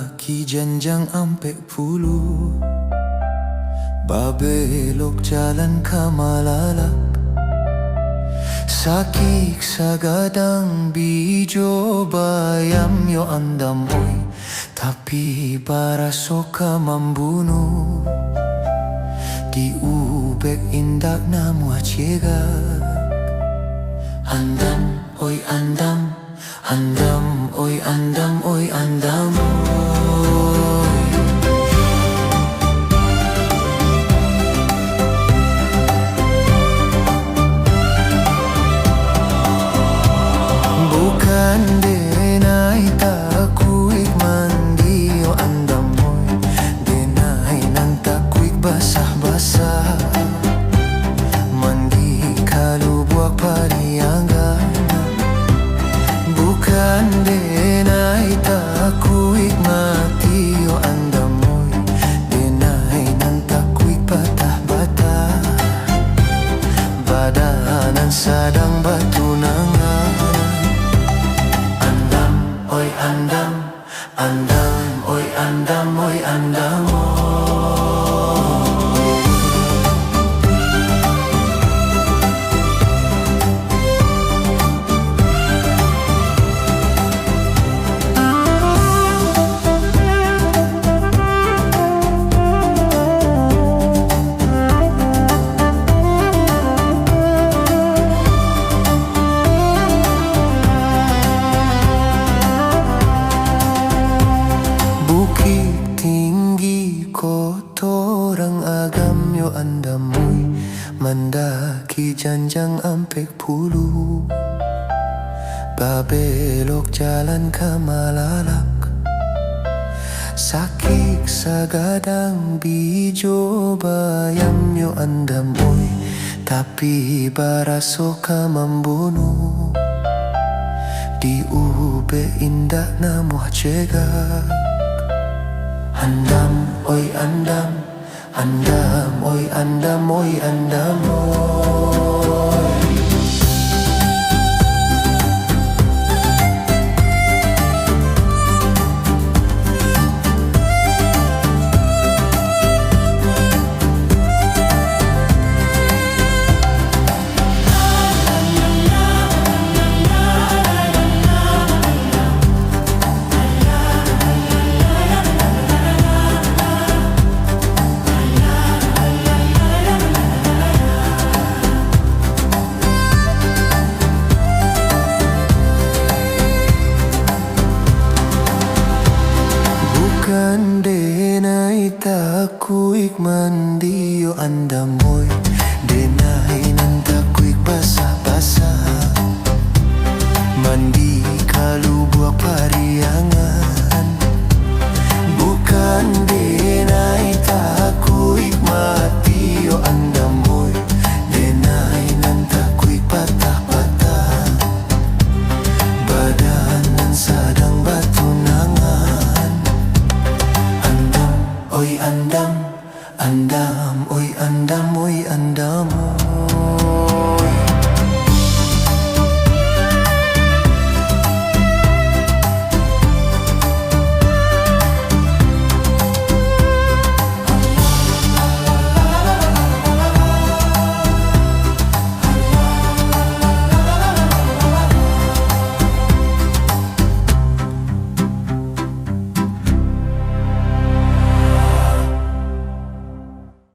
Mendaki janjang ampek pulu, babelok jalan kamalalak. Sakik sagadang bijo bayam yo andamoy, tapi baraso ka membunuh. Di ubek indak namu ciega. Andam, oi andam, andam, oi andam, oi andam, oi. Bukan denai takuik mandi o andam, oi. Denai nan takuik basah-basah. Mandi kalau buat pariangga. Bukan denai takuik mati o andamoy, denai nan takuik patah-batah. Badanan sadang batu nangan. Andam, oi andam, andam, oi andam, oi andam, oi. Kotorang agam yo andamoy, mendaki janjang ampek pulu, babelok jalan kamalalak. Sakik sagadang bijo bayam yo andamoy, tapi baraso ka membunuh. Di ube indak namu cegah. Andam, oi andam, andam, oi andam, oi andam, oi. Bukan denai takuik mandi yo andamoy, denai nan takuik basah-basah. Mandi kalau buat pariangan. Bukan denai takuik mati yo andamoy, denai nan takuik patah-patah. Badanan sadang batu nangan. Oi andam, andam, oi andam, oi andam, oi.